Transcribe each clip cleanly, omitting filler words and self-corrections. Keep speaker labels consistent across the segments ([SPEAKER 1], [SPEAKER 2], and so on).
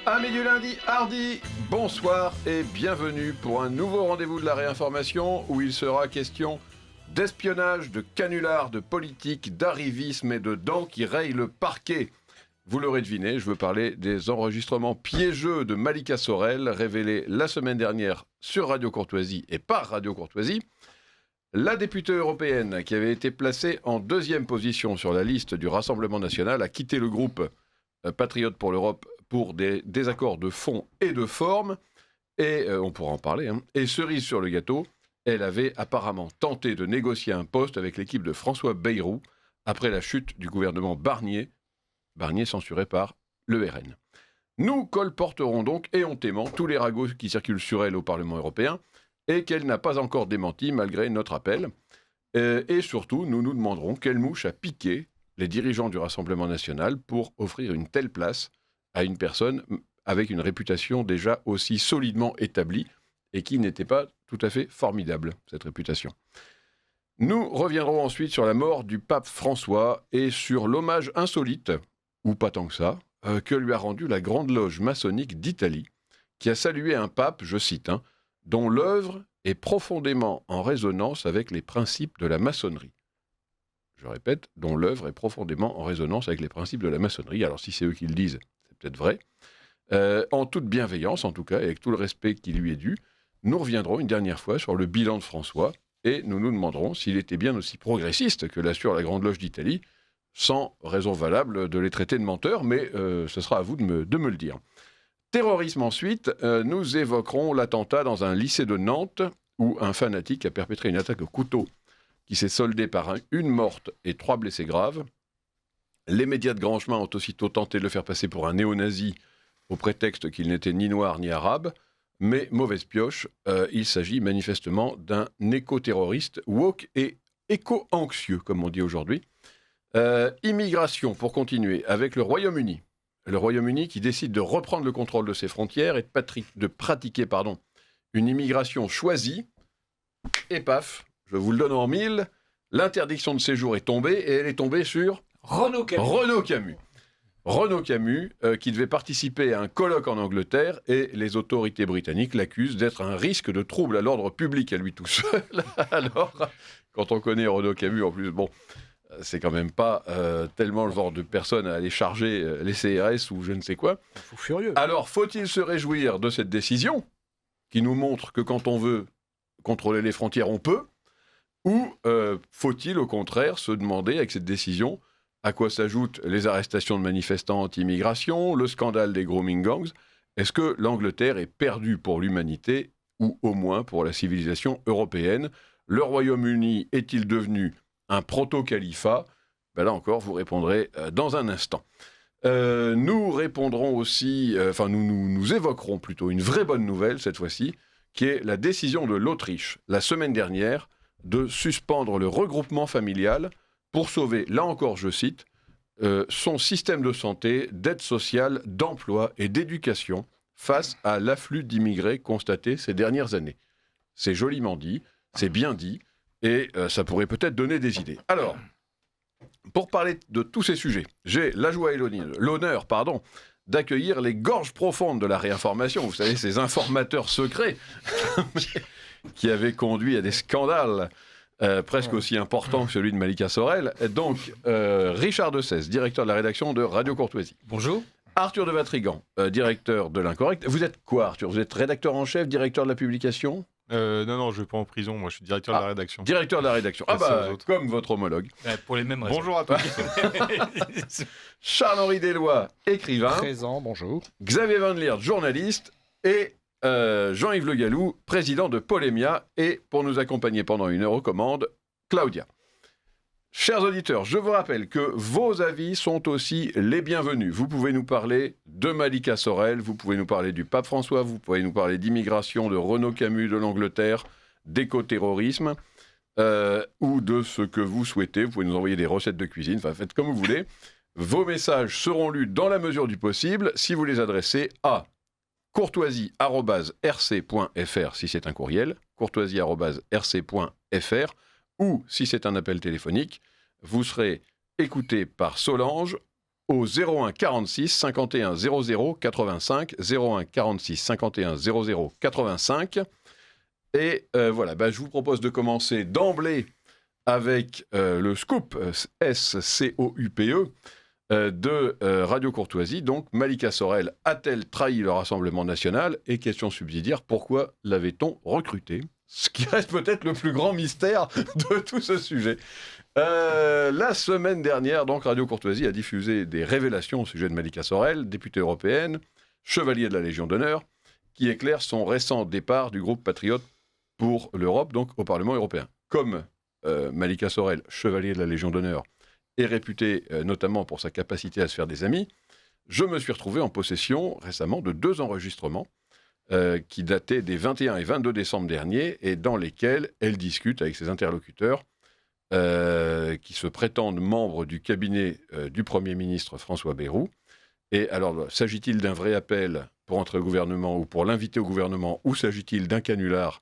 [SPEAKER 1] Amis du lundi, hardi, bonsoir et bienvenue pour un nouveau rendez-vous de la réinformation où il sera question d'espionnage, de canulars, de politique, d'arrivisme et de dents qui rayent le parquet. Vous l'aurez deviné, je veux parler des enregistrements piégeux de Malika Sorel révélés la semaine dernière sur Radio Courtoisie et par Radio Courtoisie. La députée européenne qui avait été placée en deuxième position sur la liste du Rassemblement national a quitté le groupe Patriotes pour l'Europe pour des désaccords de fond et de forme, et on pourra en parler, et cerise sur le gâteau, elle avait apparemment tenté de négocier un poste avec l'équipe de François Bayrou après la chute du gouvernement Barnier censuré par le RN. Nous colporterons donc éhontément tous les ragots qui circulent sur elle au Parlement européen, et qu'elle n'a pas encore démenti malgré notre appel, et surtout nous nous demanderons quelle mouche a piqué les dirigeants du Rassemblement national pour offrir une telle place à une personne avec une réputation déjà aussi solidement établie et qui n'était pas tout à fait formidable, cette réputation. Nous reviendrons ensuite sur la mort du pape François et sur l'hommage insolite, ou pas tant que ça, que lui a rendu la Grande Loge maçonnique d'Italie, qui a salué un pape, je cite, dont l'œuvre est profondément en résonance avec les principes de la maçonnerie. Je répète, dont l'œuvre est profondément en résonance avec les principes de la maçonnerie. Alors si c'est eux qui le disent, c'est peut-être vrai. En toute bienveillance, en tout cas, et avec tout le respect qui lui est dû, nous reviendrons une dernière fois sur le bilan de François, et nous nous demanderons s'il était bien aussi progressiste que l'assure la Grande Loge d'Italie, sans raison valable de les traiter de menteurs, mais ce sera à vous de me le dire. Terrorisme ensuite, nous évoquerons l'attentat dans un lycée de Nantes, où un fanatique a perpétré une attaque au couteau qui s'est soldée par une morte et 3 blessés graves. Les médias de grand chemin ont aussitôt tenté de le faire passer pour un néo-nazi au prétexte qu'il n'était ni noir ni arabe, mais mauvaise pioche, il s'agit manifestement d'un éco-terroriste woke et éco-anxieux, comme on dit aujourd'hui. Immigration, pour continuer, avec le Royaume-Uni. Le Royaume-Uni qui décide de reprendre le contrôle de ses frontières et de pratiquer une immigration choisie, et paf, je vous le donne en mille, l'interdiction de séjour est tombée, et elle est tombée sur Renaud Camus. Renaud Camus, qui devait participer à un colloque en Angleterre, et les autorités britanniques l'accusent d'être un risque de trouble à l'ordre public à lui tout seul. Alors, quand on connaît Renaud Camus, en plus, bon, c'est quand même pas tellement le genre de personne à aller charger les CRS ou je ne sais quoi.
[SPEAKER 2] Fou furieux.
[SPEAKER 1] Alors, faut-il se réjouir de cette décision, qui nous montre que quand on veut contrôler les frontières, on peut, ou faut-il au contraire se demander avec cette décision à quoi s'ajoutent les arrestations de manifestants anti-immigration, le scandale des grooming gangs? Est-ce que l'Angleterre est perdue pour l'humanité ou au moins pour la civilisation européenne? Le Royaume-Uni est-il devenu un proto-califat? Là encore, vous répondrez dans un instant. Nous répondrons aussi, nous évoquerons plutôt une vraie bonne nouvelle cette fois-ci, qui est la décision de l'Autriche, la semaine dernière, de suspendre le regroupement familial pour sauver, là encore je cite, son système de santé, d'aide sociale, d'emploi et d'éducation face à l'afflux d'immigrés constaté ces dernières années. C'est joliment dit, c'est bien dit, et ça pourrait peut-être donner des idées. Alors, pour parler de tous ces sujets, j'ai la joie et l'honneur d'accueillir les gorges profondes de la réinformation, vous savez, ces informateurs secrets qui avaient conduit à des scandales presque aussi importants que celui de Malika Sorel. Donc, Richard Dessès, directeur de la rédaction de Radio Courtoisie.
[SPEAKER 2] Bonjour.
[SPEAKER 1] Arthur de Vatrigan, directeur de l'Incorrect. Vous êtes quoi, Arthur? Vous êtes rédacteur en chef, directeur de la publication?
[SPEAKER 3] Non, je vais pas en prison, moi je suis directeur de la rédaction.
[SPEAKER 1] Directeur de la rédaction, comme votre homologue.
[SPEAKER 2] Pour les mêmes raisons.
[SPEAKER 3] Bonjour à tous.
[SPEAKER 1] Charles-Henri Deslois, écrivain.
[SPEAKER 4] Présent, bonjour.
[SPEAKER 1] Xavier Van Liert, journaliste. Et Jean-Yves Le Gallou, président de Polémia. Et pour nous accompagner pendant une heure aux commandes, Claudia. Chers auditeurs, je vous rappelle que vos avis sont aussi les bienvenus. Vous pouvez nous parler de Malika Sorel, vous pouvez nous parler du pape François, vous pouvez nous parler d'immigration, de Renaud Camus, de l'Angleterre, d'écoterrorisme, ou de ce que vous souhaitez. Vous pouvez nous envoyer des recettes de cuisine, enfin faites comme vous voulez. Vos messages seront lus dans la mesure du possible si vous les adressez à courtoisie@rc.fr si c'est un courriel, courtoisie@rc.fr, ou si c'est un appel téléphonique, vous serez écouté par Solange au 01 46 51 00 85, 01 46 51 00 85. Et voilà, je vous propose de commencer d'emblée avec le scoop, S-C-O-U-P-E, de Radio Courtoisie. Donc, Malika Sorel a-t-elle trahi le Rassemblement national? Et question subsidiaire, pourquoi l'avait-on recruté? Ce qui reste peut-être le plus grand mystère de tout ce sujet. La semaine dernière, donc, Radio Courtoisie a diffusé des révélations au sujet de Malika Sorel, députée européenne, chevalier de la Légion d'honneur, qui éclaire son récent départ du groupe Patriote pour l'Europe, donc au Parlement européen. Comme Malika Sorel, chevalier de la Légion d'honneur, est réputé notamment pour sa capacité à se faire des amis, je me suis retrouvé en possession récemment de 2 enregistrements qui dataient des 21 et 22 décembre dernier et dans lesquels elle discute avec ses interlocuteurs qui se prétendent membres du cabinet du Premier ministre François Bayrou. Et alors, s'agit-il d'un vrai appel pour entrer au gouvernement ou pour l'inviter au gouvernement, ou s'agit-il d'un canular?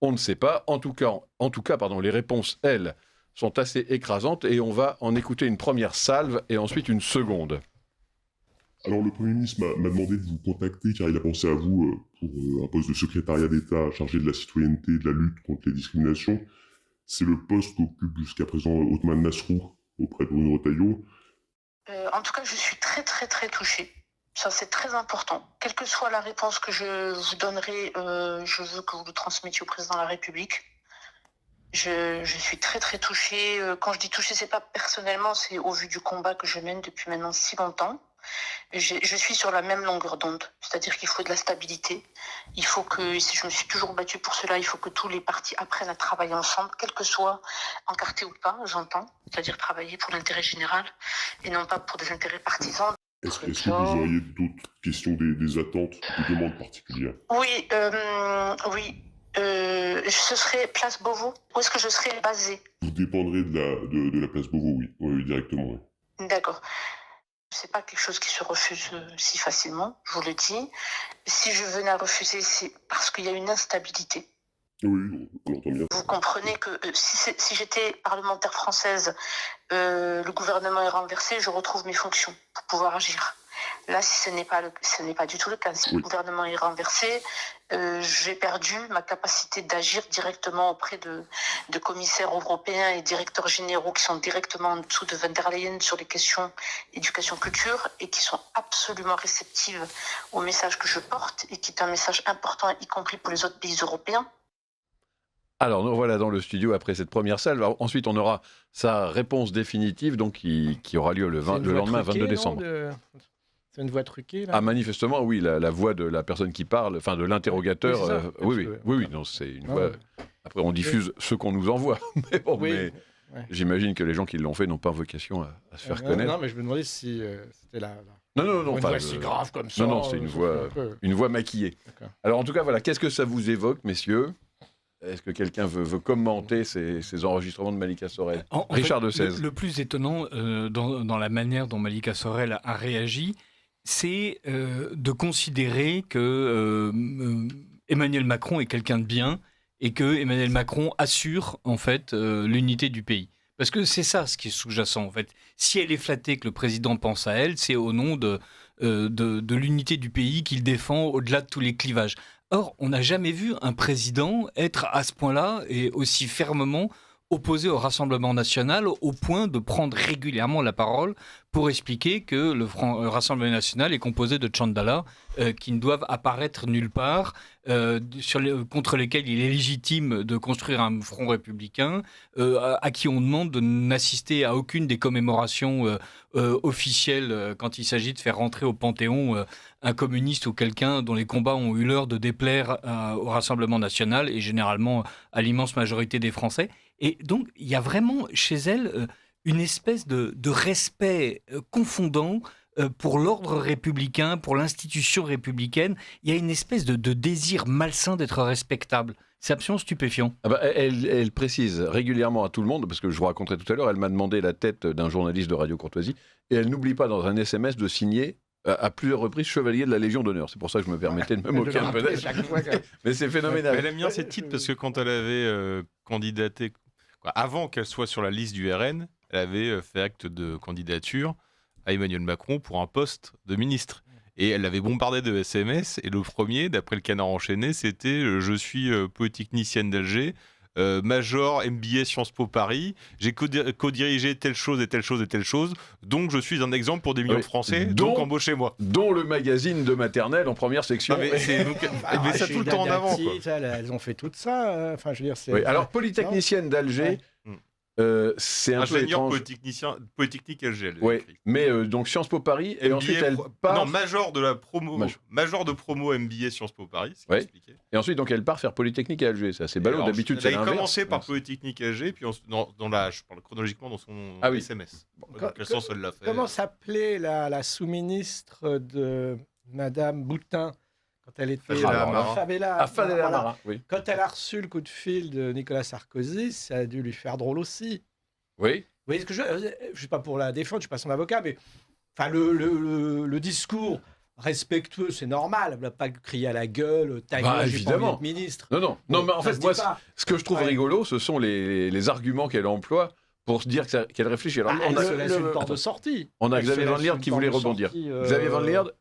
[SPEAKER 1] On ne sait pas. En tout cas, les réponses, elles, sont assez écrasantes et on va en écouter une première salve et ensuite une seconde.
[SPEAKER 2] Alors le Premier ministre m'a demandé de vous contacter car il a pensé à vous pour un poste de secrétariat d'État chargé de la citoyenneté et de la lutte contre les discriminations. C'est le poste qu'occupe jusqu'à présent Othmane Nasrou auprès de Bruno Retailleau.
[SPEAKER 4] En tout cas, je suis très très très touchée. Ça, c'est très important. Quelle que soit la réponse que je vous donnerai, je veux que vous le transmettiez au président de la République. Je suis très très touchée. Quand je dis touchée, c'est pas personnellement, c'est au vu du combat que je mène depuis maintenant si longtemps. Je suis sur la même longueur d'onde, c'est-à-dire qu'il faut de la stabilité. Il faut que, si je me suis toujours battue pour cela, il faut que tous les partis apprennent à travailler ensemble, quel que soit encarté ou pas, j'entends, c'est-à-dire travailler pour l'intérêt général et non pas pour des intérêts partisans.
[SPEAKER 2] Est-ce que vous auriez d'autres questions, des attentes, des demandes particulières?
[SPEAKER 4] Oui, ce serait Place Beauvau. Où est-ce que je serais basée?
[SPEAKER 2] Vous dépendrez de la place Beauvau, oui, directement. Oui.
[SPEAKER 4] D'accord. C'est pas quelque chose qui se refuse si facilement, je vous le dis. Si je venais à refuser, c'est parce qu'il y a une instabilité.
[SPEAKER 2] Oui, on entend bien.
[SPEAKER 4] Vous comprenez que si j'étais parlementaire française, le gouvernement est renversé, je retrouve mes fonctions pour pouvoir agir. Là, si ce n'est pas du tout le cas. Si le gouvernement est renversé, j'ai perdu ma capacité d'agir directement auprès de commissaires européens et directeurs généraux qui sont directement en dessous de Van der Leyen sur les questions éducation-culture et qui sont absolument réceptives au message que je porte et qui est un message important, y compris pour les autres pays européens.
[SPEAKER 1] Alors, nous voilà dans le studio après cette première salve. Alors, ensuite, on aura sa réponse définitive, donc qui aura lieu le lendemain, 22 décembre.
[SPEAKER 5] C'est une voix truquée, là?
[SPEAKER 1] Ah, manifestement, oui, la voix de la personne qui parle, enfin de l'interrogateur. Oui, non, c'est une voix. Après, on diffuse ce qu'on nous envoie. Mais bon, j'imagine que les gens qui l'ont fait n'ont pas vocation à se faire connaître.
[SPEAKER 5] Non, mais je me demandais si c'était la.
[SPEAKER 1] Non.
[SPEAKER 5] Une voix si grave comme ça.
[SPEAKER 1] Non, c'est une voix maquillée. D'accord. Alors, en tout cas, voilà, qu'est-ce que ça vous évoque, messieurs? Est-ce que quelqu'un veut commenter ces enregistrements de Malika Sorel? Richard de Sèze.
[SPEAKER 6] Le plus étonnant dans la manière dont Malika Sorel a réagi, c'est de considérer que Emmanuel Macron est quelqu'un de bien et que Emmanuel Macron assure en fait l'unité du pays. Parce que c'est ça ce qui est sous-jacent en fait. Si elle est flattée que le président pense à elle, c'est au nom de l'unité du pays qu'il défend au-delà de tous les clivages. Or, on n'a jamais vu un président être à ce point-là et aussi fermement opposé au Rassemblement national au point de prendre régulièrement la parole pour expliquer que le Rassemblement national est composé de tchandalas qui ne doivent apparaître nulle part, contre lesquels il est légitime de construire un front républicain, à qui on demande de n'assister à aucune des commémorations officielles quand il s'agit de faire rentrer au Panthéon un communiste ou quelqu'un dont les combats ont eu l'heure de déplaire au Rassemblement national et généralement à l'immense majorité des Français. Et donc, il y a vraiment chez elle une espèce de respect confondant pour l'ordre républicain, pour l'institution républicaine. Il y a une espèce de désir malsain d'être respectable. C'est absolument stupéfiant.
[SPEAKER 1] Elle précise régulièrement à tout le monde, parce que je vous raconterai tout à l'heure, elle m'a demandé la tête d'un journaliste de Radio Courtoisie, et elle n'oublie pas dans un SMS de signer à plusieurs reprises chevalier de la Légion d'honneur. C'est pour ça que je me permettais de me moquer un peu d'elle. Mais c'est phénoménal.
[SPEAKER 3] Elle aime bien ces titres parce que quand elle avait candidaté, avant qu'elle soit sur la liste du RN, elle avait fait acte de candidature à Emmanuel Macron pour un poste de ministre. Et elle l'avait bombardé de SMS. Et le premier, d'après le Canard enchaîné, c'était je suis polytechnicienne d'Alger, major MBA Sciences Po Paris, j'ai co-dirigé telle chose et telle chose et telle chose, donc je suis un exemple pour des millions de Français, donc embauchez-moi.
[SPEAKER 1] Dont le magazine de maternelle en première section.
[SPEAKER 3] Ah, mais ça tout le temps en avant.
[SPEAKER 5] Elles ont fait tout ça. Enfin, je veux dire, c'est.
[SPEAKER 1] Oui, alors, polytechnicienne d'Alger, c'est un peu
[SPEAKER 3] ingénieur
[SPEAKER 1] étrange.
[SPEAKER 3] polytechnique Alger.
[SPEAKER 1] Oui, mais donc Sciences Po Paris, et ensuite elle part...
[SPEAKER 3] Non, major de la promo, major de promo MBA Sciences Po Paris, c'est expliqué.
[SPEAKER 1] Et ensuite, donc, elle part faire Polytechnique à Alger. C'est assez ballot, d'habitude, c'est
[SPEAKER 3] l'inverse. Elle a commencé par
[SPEAKER 1] Ouais.
[SPEAKER 3] Polytechnique Alger, puis je parle chronologiquement dans son SMS.
[SPEAKER 5] Quel sens elle l'a fait. Comment s'appelait la sous-ministre de Madame Boutin quand elle était
[SPEAKER 1] Fadela Amara, oui.
[SPEAKER 5] Quand elle a reçu le coup de fil de Nicolas Sarkozy, ça a dû lui faire drôle aussi.
[SPEAKER 1] Oui.
[SPEAKER 5] Vous voyez ce que je suis pas pour la défendre, je suis pas son avocat, mais enfin le discours respectueux, c'est normal. Elle n'a pas crié à la gueule, ta gueule, j'ai pas envie d'être ministre.
[SPEAKER 1] Non, mais en fait, moi, ce que je trouve rigolo, ce sont les arguments qu'elle emploie pour se dire qu'elle réfléchit. Alors,
[SPEAKER 5] elle se laisse une porte de sortie.
[SPEAKER 1] On a Xavier Van Lierde qui voulait rebondir. Xavier Van Lierde.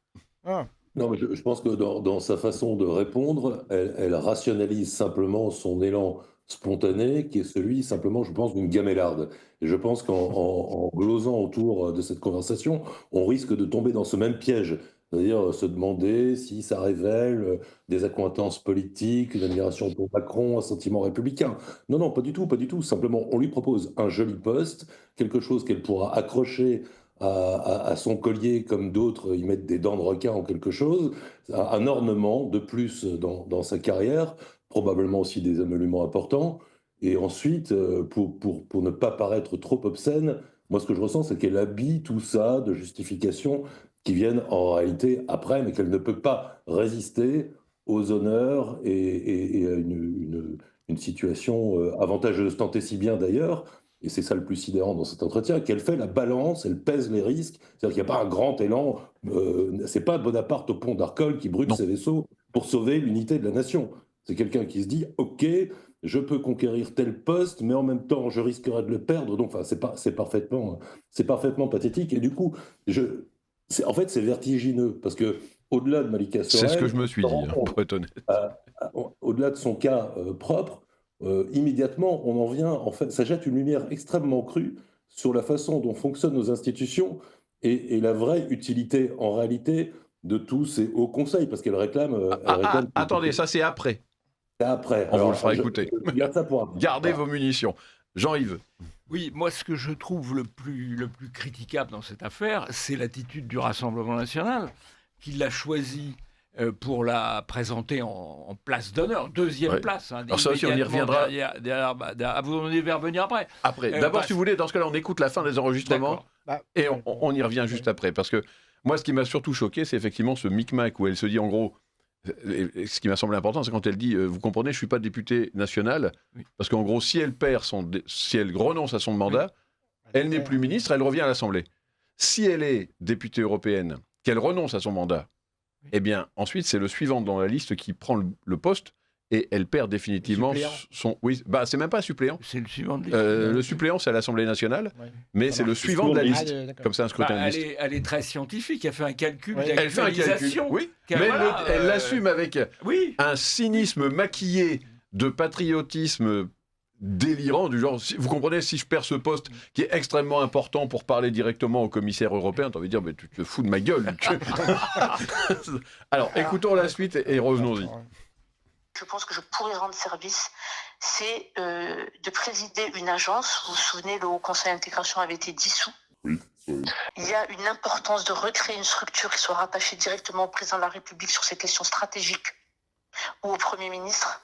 [SPEAKER 7] Non, mais je pense que dans sa façon de répondre, elle rationalise simplement son élan spontané, qui est celui simplement, je pense, d'une gamellarde. Et je pense qu'en glosant autour de cette conversation, on risque de tomber dans ce même piège. C'est-à-dire se demander si ça révèle des accointances politiques, une admiration pour Macron, un sentiment républicain. Non, pas du tout, pas du tout. Simplement, on lui propose un joli poste, quelque chose qu'elle pourra accrocher à son collier, comme d'autres y mettent des dents de requin en quelque chose, un ornement de plus dans sa carrière, probablement aussi des émoluments importants. Et ensuite, pour ne pas paraître trop obscène, moi ce que je ressens, c'est qu'elle habille tout ça de justifications qui viennent en réalité après, mais qu'elle ne peut pas résister aux honneurs et à une situation avantageuse, tant et si bien d'ailleurs. Et c'est ça le plus sidérant dans cet entretien, qu'elle fait la balance, elle pèse les risques. C'est-à-dire qu'il n'y a pas un grand élan. C'est pas Bonaparte au pont d'Arcole qui brûle ses vaisseaux pour sauver l'unité de la nation. C'est quelqu'un qui se dit « Ok, je peux conquérir tel poste, mais en même temps, je risquerais de le perdre. » Donc, c'est parfaitement pathétique. Et du coup, en fait, c'est vertigineux. Parce que au-delà de Malika Sorel...
[SPEAKER 1] C'est ce que je me suis dit, pour être honnête.
[SPEAKER 7] Au-delà de son cas propre, immédiatement, on en vient, en fait, ça jette une lumière extrêmement crue sur la façon dont fonctionnent nos institutions et la vraie utilité, en réalité, de tous ces hauts conseils, parce qu'elle réclame...
[SPEAKER 1] Attendez, ça c'est après.
[SPEAKER 7] C'est après.
[SPEAKER 1] On vous le fera écouter.
[SPEAKER 7] Je garde ça pour après.
[SPEAKER 1] Gardez vos munitions. Jean-Yves.
[SPEAKER 8] Oui, moi, ce que je trouve le plus critiquable dans cette affaire, c'est l'attitude du Rassemblement national, qui l'a choisi pour la présenter en place d'honneur, deuxième place.
[SPEAKER 1] Alors ça aussi, on y reviendra.
[SPEAKER 8] Vous en allez revenir après.
[SPEAKER 1] D'abord, si vous voulez, dans ce cas-là, on écoute la fin des enregistrements et on y revient juste après. Parce que moi, ce qui m'a surtout choqué, c'est effectivement ce micmac où elle se dit, en gros, ce qui m'a semblé important, c'est quand elle dit, vous comprenez, je ne suis pas députée nationale, parce qu'en gros, si elle renonce à son mandat, elle n'est plus ministre, elle revient à l'Assemblée. Si elle est députée européenne, qu'elle renonce à son mandat, eh bien, ensuite, c'est le suivant dans la liste qui prend le poste et elle perd définitivement son... Oui, c'est même pas suppléant.
[SPEAKER 8] C'est le suivant de liste.
[SPEAKER 1] Le suppléant, c'est à l'Assemblée nationale, mais c'est le suivant de la liste. Comme c'est un scrutin de liste.
[SPEAKER 8] Elle est très scientifique, elle fait un calcul
[SPEAKER 1] Elle fait un calcul, oui, mais elle l'assume avec un cynisme maquillé de patriotisme délirant, du genre, vous comprenez, si je perds ce poste qui est extrêmement important pour parler directement au commissaire européen, t'as envie de dire, mais tu te fous de ma gueule. Alors, écoutons la suite et revenons-y.
[SPEAKER 4] Je pense que je pourrais rendre service, c'est de présider une agence. Vous vous souvenez, le Haut Conseil d'intégration avait été dissous.
[SPEAKER 2] Oui.
[SPEAKER 4] Il y a une importance de recréer une structure qui soit rattachée directement au président de la République sur ces questions stratégiques ou au Premier ministre.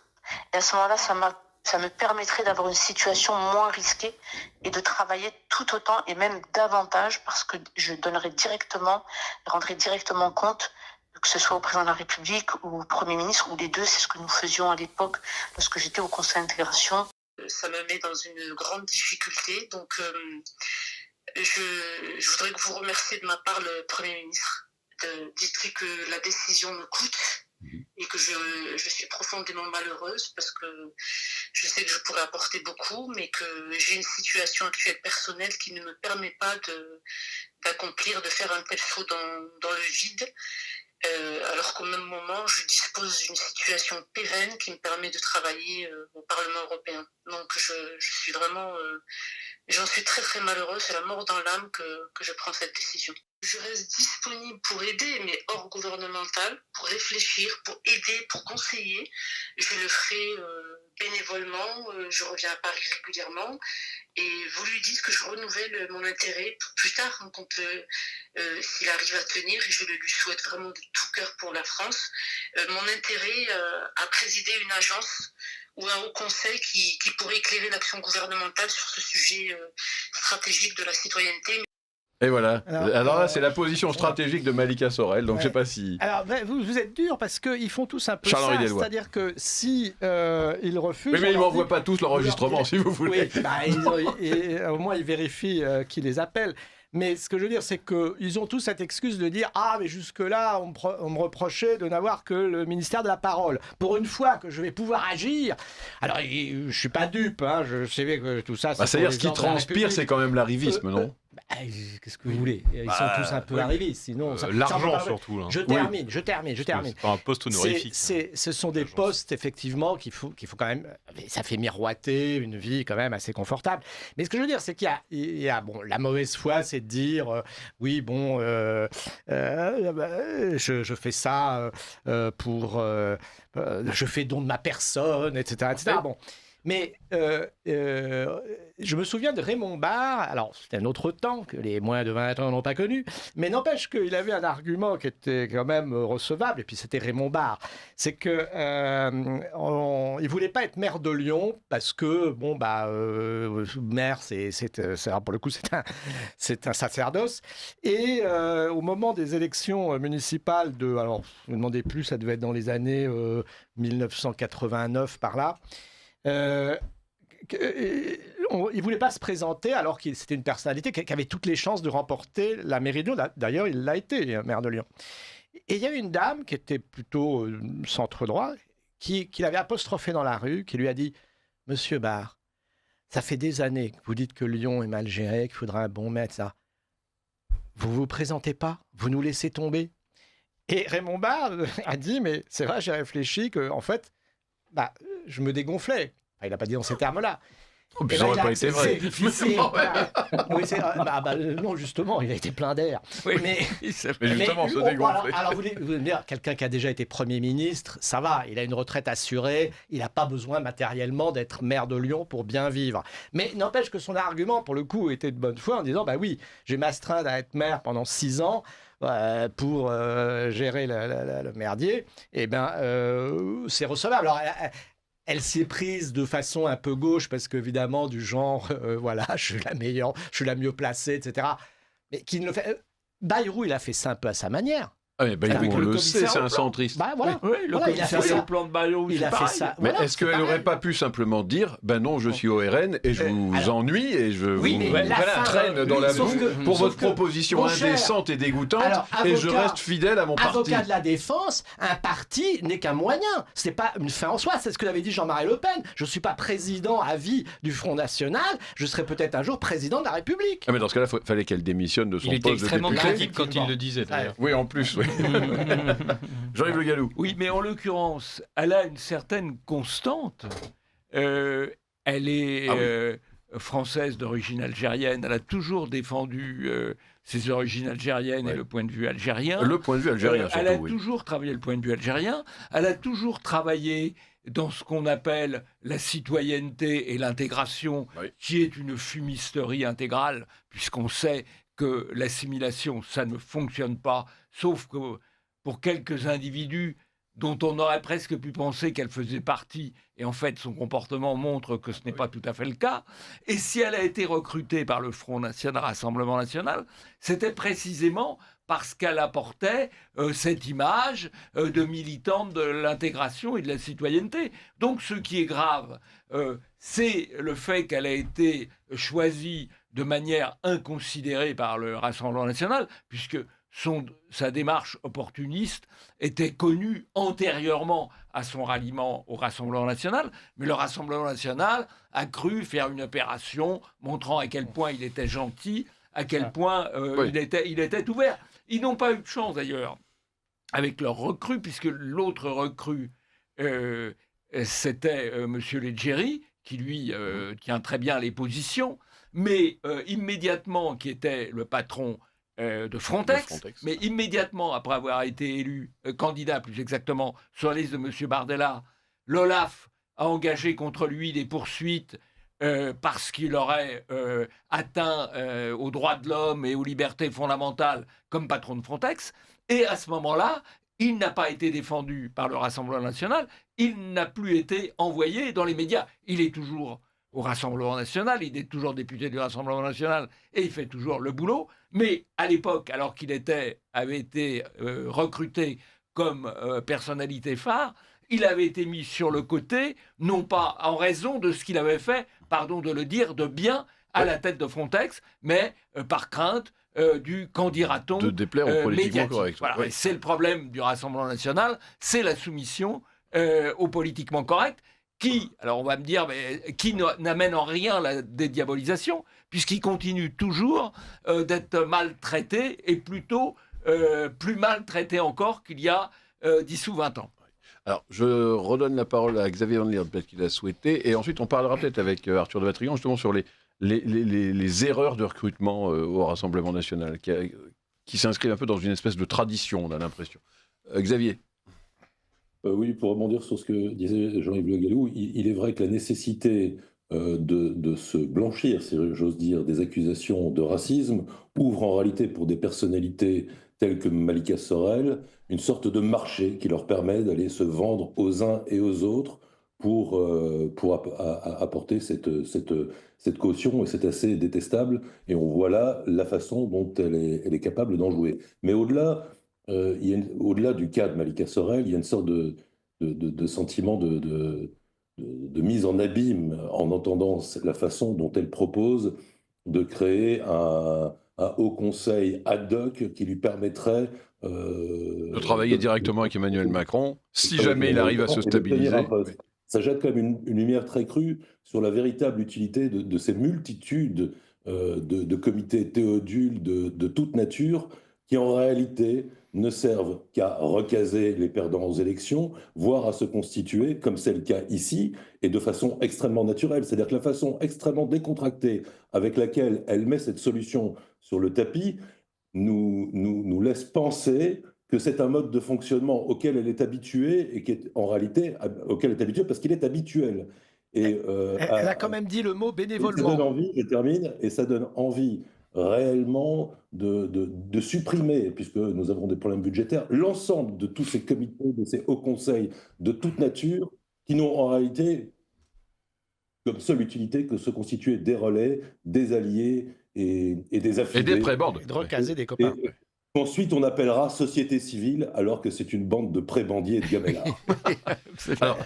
[SPEAKER 4] Et à ce moment-là, ça me permettrait d'avoir une situation moins risquée et de travailler tout autant et même davantage parce que je rendrai directement compte, que ce soit au président de la République ou au Premier ministre ou les deux. C'est ce que nous faisions à l'époque lorsque j'étais au Conseil d'intégration. Ça me met dans une grande difficulté. Donc, je voudrais que vous remerciez de ma part le Premier ministre. Dites-lui que la décision me coûte et que je suis profondément malheureuse parce que je sais que je pourrais apporter beaucoup, mais que j'ai une situation actuelle personnelle qui ne me permet pas d'accomplir, de faire un tel saut dans le vide. Alors qu'au même moment, je dispose d'une situation pérenne qui me permet de travailler au Parlement européen. Donc je suis vraiment... j'en suis très très malheureuse, c'est la mort dans l'âme que je prends cette décision. Je reste disponible pour aider, mais hors gouvernemental, pour réfléchir, pour aider, pour conseiller. Je le ferai bénévolement, je reviens à Paris régulièrement. Et vous lui dites que je renouvelle mon intérêt pour plus tard, hein, quand s'il arrive à tenir, et je le lui souhaite vraiment de tout cœur pour la France, mon intérêt à présider une agence ou un haut conseil qui pourrait éclairer l'action gouvernementale sur ce sujet stratégique de la citoyenneté.
[SPEAKER 1] Et voilà. Alors là, c'est la position stratégique de Malika Sorel, donc je sais pas si...
[SPEAKER 5] Alors, vous êtes dur parce qu'ils font tous un peu
[SPEAKER 1] Charles-Henri
[SPEAKER 5] ça,
[SPEAKER 1] Deloy.
[SPEAKER 5] c'est-à-dire que si ils refusent...
[SPEAKER 1] Oui, mais ils
[SPEAKER 5] on leur
[SPEAKER 1] m'envoient
[SPEAKER 5] dit-
[SPEAKER 1] pas tous l'enregistrement, si vous voulez.
[SPEAKER 5] Oui, au moins ils vérifient qui les appelle. Mais ce que je veux dire, c'est qu'ils ont tous cette excuse de dire « Ah, mais jusque-là, on me reprochait de n'avoir que le ministère de la parole. Pour une fois que je vais pouvoir agir... » Alors, je suis pas dupe, hein, je sais que tout ça...
[SPEAKER 1] Bah, c'est-à-dire, ce qui transpire, c'est quand même l'arrivisme, non?
[SPEAKER 5] Qu'est-ce que vous voulez? Ils sont tous un peu arrivistes, sinon...
[SPEAKER 3] L'argent surtout. Là.
[SPEAKER 5] Je termine.
[SPEAKER 3] C'est pas un poste honorifique.
[SPEAKER 5] Ce sont des postes, effectivement, qu'il faut quand même... Ça fait miroiter une vie quand même assez confortable. Mais ce que je veux dire, c'est qu'il y a bon, la mauvaise foi, c'est de dire, oui, bon, je fais ça pour... je fais don de ma personne, etc. etc. Bon. Mais je me souviens de Raymond Barre, alors c'était un autre temps que les moins de 20 ans n'ont pas connu, mais n'empêche qu'il avait un argument qui était quand même recevable, et puis c'était Raymond Barre, c'est que il voulait pas être maire de Lyon parce que bon maire pour le coup c'est un sacerdoce, et au moment des élections municipales alors je me demandais plus, ça devait être dans les années 1989 par là. Il ne voulait pas se présenter alors que c'était une personnalité qui avait toutes les chances de remporter la mairie de Lyon. D'ailleurs, il l'a été, maire de Lyon. Et il y a une dame qui était plutôt centre-droit, qui l'avait apostrophé dans la rue, qui lui a dit « Monsieur Barre, ça fait des années que vous dites que Lyon est mal géré, qu'il faudra un bon maire, etc. Vous ne vous présentez pas, vous nous laissez tomber. » Et Raymond Barre a dit « Mais c'est vrai, j'ai réfléchi qu'en fait, je me dégonflais. » Enfin, il n'a pas dit dans ces termes-là.
[SPEAKER 1] Oh, puis ça n'aurait pas été vrai.
[SPEAKER 5] C'est difficile. Oui, non, justement, il a été plein d'air.
[SPEAKER 8] Oui,
[SPEAKER 5] mais
[SPEAKER 1] justement, se dégonfler.
[SPEAKER 5] Alors, vous voulez dire, quelqu'un qui a déjà été Premier ministre, ça va, il a une retraite assurée, il n'a pas besoin matériellement d'être maire de Lyon pour bien vivre. Mais n'empêche que son argument, pour le coup, était de bonne foi en disant, oui, j'ai m'astreint à être maire pendant 6 ans, pour gérer le merdier, et c'est recevable. Alors, elle s'est prise de façon un peu gauche, parce qu'évidemment, du genre, je suis la meilleure, je suis la mieux placée, etc. Mais qui ne le fait... Bayrou, il a fait ça un peu à sa manière.
[SPEAKER 1] Ah, mais on le sait, c'est un centriste.
[SPEAKER 8] Le commissaire au plan de Bayrou,
[SPEAKER 5] il a fait ça.
[SPEAKER 1] Mais est-ce qu'elle n'aurait pas pu simplement dire « non, je suis au RN et je vous ennuie et je vous traîne dans la boue pour votre proposition indécente et dégoûtante et je reste fidèle à mon parti ».
[SPEAKER 5] Avocat de la défense, un parti n'est qu'un moyen. Ce n'est pas une fin en soi. C'est ce que l'avait dit Jean-Marie Le Pen. Je ne suis pas président à vie du Front National. Je serai peut-être un jour président de la République.
[SPEAKER 1] Ah, mais dans ce cas-là, il fallait qu'elle démissionne de son poste de député.
[SPEAKER 6] Il était extrêmement critique quand il le disait, d'ailleurs.
[SPEAKER 1] Oui, en plus, oui. Jean-Yves Le Gallou.
[SPEAKER 8] Oui, mais en l'occurrence, elle a une certaine constante. Elle est française d'origine algérienne. Elle a toujours défendu ses origines algériennes et le point de vue algérien.
[SPEAKER 1] Le point de vue algérien, surtout,
[SPEAKER 8] elle a toujours travaillé le point de vue algérien. Elle a toujours travaillé dans ce qu'on appelle la citoyenneté et l'intégration, qui est une fumisterie intégrale, puisqu'on sait que l'assimilation, ça ne fonctionne pas, sauf que pour quelques individus dont on aurait presque pu penser qu'elle faisait partie, et en fait son comportement montre que ce n'est pas tout à fait le cas. Et si elle a été recrutée par le Front National, Rassemblement National, c'était précisément parce qu'elle apportait cette image de militante de l'intégration et de la citoyenneté. Donc ce qui est grave, c'est le fait qu'elle a été choisie de manière inconsidérée par le Rassemblement National, puisque sa démarche opportuniste était connue antérieurement à son ralliement au Rassemblement national, mais le Rassemblement national a cru faire une opération montrant à quel point il était gentil, à quel point il était ouvert. Ils n'ont pas eu de chance d'ailleurs avec leur recrue, puisque l'autre recrue, c'était M. Leggeri, qui lui tient très bien les positions, mais immédiatement, qui était le patron de Frontex, mais immédiatement après avoir été élu candidat, plus exactement, sur la liste de M. Bardella, l'OLAF a engagé contre lui des poursuites parce qu'il aurait atteint aux droits de l'homme et aux libertés fondamentales comme patron de Frontex. Et à ce moment-là, il n'a pas été défendu par le Rassemblement national, il n'a plus été envoyé dans les médias. Il est toujours au Rassemblement national, il est toujours député du Rassemblement national et il fait toujours le boulot. Mais à l'époque, alors qu'il avait été recruté comme personnalité phare, il avait été mis sur le côté, non pas en raison de ce qu'il avait fait, pardon de le dire, de bien à la tête de Frontex, mais par crainte du qu'en dira-t-on
[SPEAKER 1] de déplaire aux politiquement corrects.
[SPEAKER 8] Voilà. Oui. C'est le problème du Rassemblement national, c'est la soumission au politiquement correct, qui, alors on va me dire, mais, qui n'amène en rien la dédiabolisation, puisqu'il continue toujours d'être maltraité, et plutôt plus maltraité encore qu'il y a 10 ou 20 ans.
[SPEAKER 1] Alors, je redonne la parole à Xavier Van Lierde, peut-être qu'il a souhaité, et ensuite on parlera peut-être avec Arthur de Vatrigan justement sur les erreurs de recrutement au Rassemblement national, qui s'inscrivent un peu dans une espèce de tradition, on a l'impression. Xavier.
[SPEAKER 7] Oui, pour rebondir sur ce que disait Jean-Yves Le Gallou, il est vrai que la nécessité de se blanchir, si j'ose dire, des accusations de racisme ouvre en réalité pour des personnalités telles que Malika Sorel une sorte de marché qui leur permet d'aller se vendre aux uns et aux autres pour apporter cette caution, et c'est assez détestable. Et on voit là la façon dont elle est capable d'en jouer. Mais au-delà du cas de Malika Sorel, il y a une sorte de sentiment de mise en abîme en entendant la façon dont elle propose de créer un haut conseil ad hoc qui lui permettrait
[SPEAKER 1] de travailler directement avec Emmanuel Macron, si jamais il arrive à se stabiliser.
[SPEAKER 7] Ça jette quand même une lumière très crue sur la véritable utilité de ces multitudes de comités théodules de toute nature qui en réalité ne servent qu'à recaser les perdants aux élections, voire à se constituer, comme c'est le cas ici, et de façon extrêmement naturelle. C'est-à-dire que la façon extrêmement décontractée avec laquelle elle met cette solution sur le tapis nous laisse penser que c'est un mode de fonctionnement auquel elle est habituée et qui est en réalité auquel elle est habituée parce qu'il est habituel. Et,
[SPEAKER 5] elle a quand même dit le mot bénévolement.
[SPEAKER 7] Ça donne envie, je termine, et ça donne envie réellement de supprimer, puisque nous avons des problèmes budgétaires, l'ensemble de tous ces comités, de ces hauts conseils de toute nature, qui n'ont en réalité comme seule utilité que se constituer des relais, des alliés et des affiliés.
[SPEAKER 1] Et des prébordes.
[SPEAKER 5] Et de recaser des copains.
[SPEAKER 7] Ensuite, on appellera société civile, alors que c'est une bande de prébandiers et de gamellards.
[SPEAKER 1] Alors,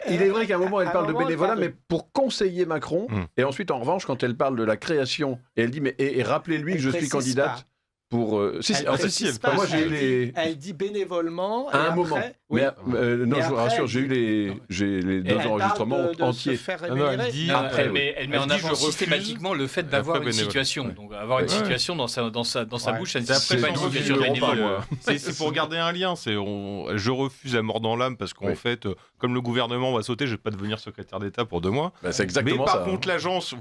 [SPEAKER 1] il est vrai qu'à un moment, elle parle de bénévolat, mais pour conseiller Macron. Et ensuite, en revanche, quand elle parle de la création, et elle dit, mais et rappelez-lui que je suis candidate pour...
[SPEAKER 5] moi, elle dit bénévolement.
[SPEAKER 1] À un moment.
[SPEAKER 5] Oui.
[SPEAKER 1] Non, je vous rassure, j'ai eu les 2 enregistrements entiers.
[SPEAKER 6] Elle met en avant systématiquement le fait d'avoir une situation. Donc avoir une situation dans sa bouche, c'est pas une situation bénévole.
[SPEAKER 3] C'est pour garder un lien. Je refuse à mort dans l'âme parce qu'en fait, comme le gouvernement va sauter, je vais pas devenir secrétaire d'État pour 2 mois.
[SPEAKER 1] C'est exactement ça.
[SPEAKER 3] Mais par contre, l'agence,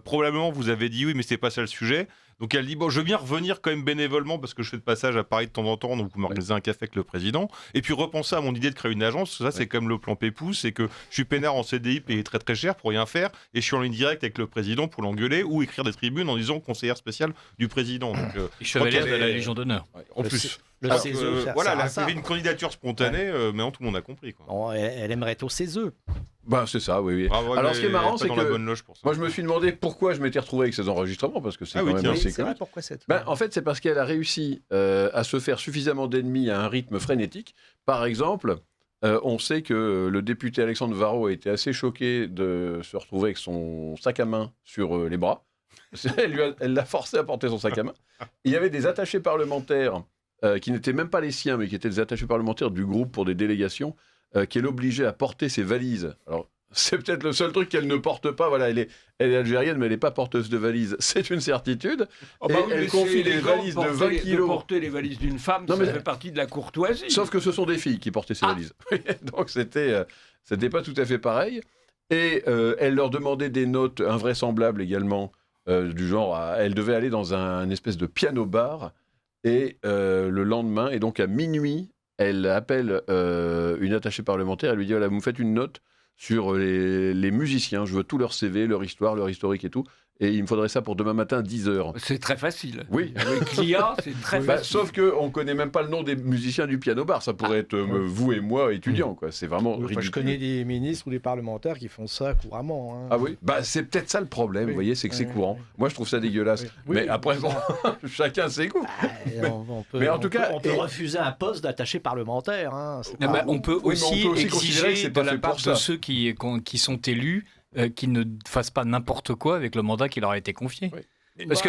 [SPEAKER 3] probablement, vous avez dit oui, mais c'est pas ça le sujet. Donc elle dit, bon, je veux bien revenir quand même bénévolement parce que je fais de passage à Paris de temps en temps, donc vous m'organisez un café avec le président. Et puis repenser à mon idée de créer une agence, ça c'est comme le plan Pépou, c'est que je suis peinard en CDI payé très très cher pour rien faire, et je suis en ligne directe avec le président pour l'engueuler ou écrire des tribunes en disant conseillère spéciale du président. Donc,
[SPEAKER 6] et chevalière de la Légion d'honneur.
[SPEAKER 3] En plus.
[SPEAKER 5] Le CESE,
[SPEAKER 3] voilà, elle a fait une candidature spontanée, mais tout le monde a compris. Quoi.
[SPEAKER 5] Bon, elle aimerait être au CESE.
[SPEAKER 1] Bah, c'est ça, oui. Alors, ce qui est marrant, c'est que moi, je me suis demandé pourquoi je m'étais retrouvé avec ces enregistrements, parce que c'est quand même assez comique.
[SPEAKER 5] Pourquoi c'est
[SPEAKER 1] en fait, c'est parce qu'elle a réussi à se faire suffisamment d'ennemis à un rythme frénétique. Par exemple, on sait que le député Alexandre Varro a été assez choqué de se retrouver avec son sac à main sur les bras. Elle l'a forcé à porter son sac à main. Il y avait des attachés parlementaires qui n'étaient même pas les siens, mais qui étaient des attachés parlementaires du groupe pour des délégations, qu'elle obligeait à porter ses valises. Alors, c'est peut-être le seul truc qu'elle ne porte pas. Voilà, elle est algérienne, mais elle n'est pas porteuse de valises. C'est une certitude.
[SPEAKER 8] Oh bah
[SPEAKER 1] et
[SPEAKER 8] oui,
[SPEAKER 1] elle
[SPEAKER 8] mais
[SPEAKER 1] confie
[SPEAKER 8] c'est
[SPEAKER 1] des
[SPEAKER 8] élégant
[SPEAKER 1] valises
[SPEAKER 8] de
[SPEAKER 1] de 20
[SPEAKER 8] De
[SPEAKER 1] kilos.
[SPEAKER 8] porter les valises d'une femme,
[SPEAKER 1] Non,
[SPEAKER 8] ça
[SPEAKER 1] mais-
[SPEAKER 8] fait partie de la courtoisie.
[SPEAKER 1] Sauf que ce sont des filles qui portaient ces valises. Donc c'était pas tout à fait pareil. Et elle leur demandait des notes invraisemblables également, du genre, elle devait aller dans un espèce de piano-bar, et le lendemain, et donc à minuit, elle appelle une attachée parlementaire, elle lui dit, voilà, vous me faites une note sur les musiciens, je veux tout leur CV, leur histoire, leur historique et tout, et il me faudrait ça pour demain matin, 10h.
[SPEAKER 8] C'est très facile.
[SPEAKER 1] Oui.
[SPEAKER 8] Avec l'IA, c'est très
[SPEAKER 1] Bah,
[SPEAKER 8] facile.
[SPEAKER 1] sauf qu'on ne connaît même pas le nom des musiciens du piano-bar. Ça pourrait être vous et moi, étudiants. Quoi. C'est vraiment
[SPEAKER 5] Enfin,
[SPEAKER 1] ridicule.
[SPEAKER 5] je connais des ministres ou des parlementaires qui font ça couramment. Hein.
[SPEAKER 1] Ah oui, bah, c'est peut-être ça le problème,
[SPEAKER 5] Oui.
[SPEAKER 1] vous voyez, c'est que c'est
[SPEAKER 5] Oui,
[SPEAKER 1] courant.
[SPEAKER 5] oui.
[SPEAKER 1] Moi, je trouve ça dégueulasse.
[SPEAKER 5] Oui.
[SPEAKER 1] Mais
[SPEAKER 5] Oui,
[SPEAKER 1] après, bon,
[SPEAKER 5] ça.
[SPEAKER 1] chacun ses goûts.
[SPEAKER 5] On peut,
[SPEAKER 1] Mais en tout cas,
[SPEAKER 5] on peut
[SPEAKER 1] et-
[SPEAKER 5] refuser un poste d'attaché parlementaire. Hein. C'est
[SPEAKER 6] Ah
[SPEAKER 5] pas-
[SPEAKER 6] bah, on peut
[SPEAKER 1] Oui, mais on
[SPEAKER 6] aussi
[SPEAKER 1] peut aussi considérer que
[SPEAKER 6] exiger
[SPEAKER 1] c'est
[SPEAKER 6] de
[SPEAKER 1] pas
[SPEAKER 6] la
[SPEAKER 1] fait
[SPEAKER 6] part
[SPEAKER 1] pour
[SPEAKER 6] de
[SPEAKER 1] ça.
[SPEAKER 6] ceux qui sont élus qu'ils ne fassent pas n'importe quoi avec le mandat qui leur a été confié.
[SPEAKER 1] Oui.
[SPEAKER 6] Parce que,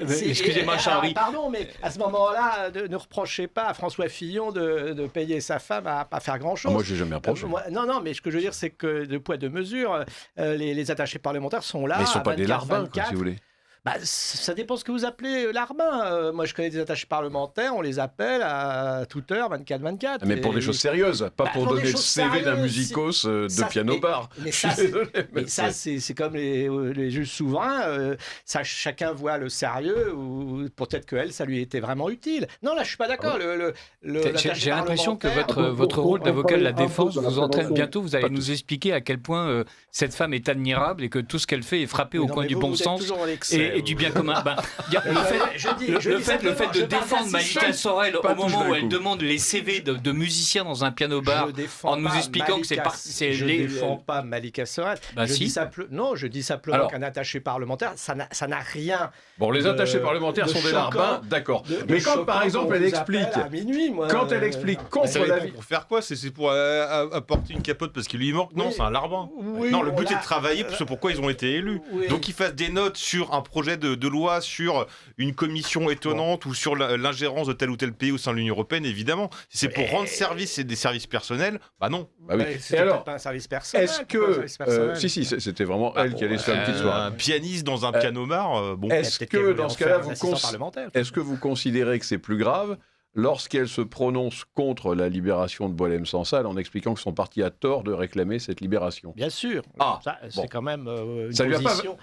[SPEAKER 5] C'est-
[SPEAKER 6] excusez-moi, Charles-Henri.
[SPEAKER 5] Pardon, mais à ce moment-là, ne reprochez pas à François Fillon de payer sa femme à pas faire grand-chose.
[SPEAKER 1] Ah, moi, je n'ai jamais reproché.
[SPEAKER 5] Non, mais ce que je veux dire, c'est que de poids de mesure, les attachés parlementaires sont là.
[SPEAKER 1] Mais ils ne sont
[SPEAKER 5] à
[SPEAKER 1] pas des
[SPEAKER 5] 24,
[SPEAKER 1] larbins, quoi,
[SPEAKER 5] 24.
[SPEAKER 1] si vous voulez.
[SPEAKER 5] Bah, ça dépend ce que vous appelez larbin. Moi, je connais des attachés parlementaires, on les appelle à toute heure, 24-24.
[SPEAKER 1] Mais pour des choses sérieuses, pas
[SPEAKER 5] Bah,
[SPEAKER 1] pour
[SPEAKER 5] pour des
[SPEAKER 1] donner le
[SPEAKER 5] choses
[SPEAKER 1] CV d'un
[SPEAKER 5] sérieuses,
[SPEAKER 1] musicos de
[SPEAKER 5] ça,
[SPEAKER 1] piano-bar.
[SPEAKER 5] mais
[SPEAKER 1] Je suis
[SPEAKER 5] ça, c'est-
[SPEAKER 1] désolé.
[SPEAKER 5] Mais ça, c'est comme les juges souverains. Ça, chacun voit le sérieux, ou peut-être qu'elle, ça lui était vraiment utile. Non, là, je suis pas d'accord.
[SPEAKER 6] J'ai l'impression que
[SPEAKER 5] l'attaché
[SPEAKER 6] votre rôle d'avocat de la défense
[SPEAKER 2] un peu
[SPEAKER 6] vous entraîne.
[SPEAKER 2] sur la
[SPEAKER 6] Bientôt, vous allez
[SPEAKER 1] Pas
[SPEAKER 6] nous
[SPEAKER 1] tous.
[SPEAKER 6] expliquer à quel point cette femme est admirable et que tout ce qu'elle fait est frappé au coin du bon sens et du bien commun. Ben, le fait de défendre Malika Sorel au
[SPEAKER 1] Pas tous
[SPEAKER 6] moment
[SPEAKER 1] d'un
[SPEAKER 6] où elle
[SPEAKER 1] coup.
[SPEAKER 6] demande les CV de musiciens dans un piano-bar en nous expliquant que c'est
[SPEAKER 5] Je
[SPEAKER 6] les-
[SPEAKER 5] défends pas Malika Sorel.
[SPEAKER 6] Bah
[SPEAKER 5] je
[SPEAKER 6] si.
[SPEAKER 5] dis non, je dis simplement
[SPEAKER 1] Alors.
[SPEAKER 5] qu'un attaché parlementaire, ça n'a rien.
[SPEAKER 1] Bon, les
[SPEAKER 5] de-
[SPEAKER 1] attachés parlementaires
[SPEAKER 5] de
[SPEAKER 1] sont des
[SPEAKER 5] choquant.
[SPEAKER 1] larbins, d'accord.
[SPEAKER 5] de
[SPEAKER 1] Mais quand,
[SPEAKER 5] choquant
[SPEAKER 1] par exemple,
[SPEAKER 5] qu'on
[SPEAKER 1] elle
[SPEAKER 5] vous appelle
[SPEAKER 1] explique...
[SPEAKER 5] à minuit, moi,
[SPEAKER 1] Quand elle explique
[SPEAKER 3] Ça
[SPEAKER 1] contre
[SPEAKER 3] va
[SPEAKER 1] la
[SPEAKER 3] être
[SPEAKER 1] vie...
[SPEAKER 3] pour faire quoi? C'est pour apporter une capote parce qu'il lui manque? Non,
[SPEAKER 5] Oui.
[SPEAKER 3] c'est un larbin.
[SPEAKER 5] Oui,
[SPEAKER 3] Non, le but
[SPEAKER 5] on
[SPEAKER 3] est
[SPEAKER 5] l'a-
[SPEAKER 3] de travailler pour ce pourquoi ils ont été élus.
[SPEAKER 5] Oui.
[SPEAKER 3] Donc qu'ils fassent des notes sur un projet de loi, sur une commission étonnante ou sur l'ingérence de tel ou tel pays au sein de l'Union européenne, évidemment. Si c'est pour rendre service et des services personnels, bah non.
[SPEAKER 1] Bah oui.
[SPEAKER 5] Ouais,
[SPEAKER 1] Et
[SPEAKER 5] c'était
[SPEAKER 1] alors,
[SPEAKER 5] peut-être pas un service personnel.
[SPEAKER 1] est-ce
[SPEAKER 5] pourquoi un
[SPEAKER 1] que...
[SPEAKER 5] service personnel
[SPEAKER 1] si, c'était vraiment elle qui allait se faire une petite soirée.
[SPEAKER 3] Un pianiste dans un
[SPEAKER 1] Euh,
[SPEAKER 3] piano-bar, bon.
[SPEAKER 1] Est-ce
[SPEAKER 5] Peut-être qu'elle
[SPEAKER 1] que,
[SPEAKER 5] voulait
[SPEAKER 1] dans
[SPEAKER 5] en
[SPEAKER 1] ce
[SPEAKER 5] faire
[SPEAKER 1] cas-là,
[SPEAKER 5] un
[SPEAKER 1] vous,
[SPEAKER 5] assistant parlementaire.
[SPEAKER 1] est-ce que vous considérez que c'est plus grave lorsqu'elle se prononce contre la libération de Boualem Sansal en expliquant que son parti a tort de réclamer cette libération?
[SPEAKER 5] Bien sûr.
[SPEAKER 1] Ah,
[SPEAKER 5] Ça,
[SPEAKER 1] bon.
[SPEAKER 5] c'est quand même une
[SPEAKER 1] Ça lui a pas-
[SPEAKER 5] position.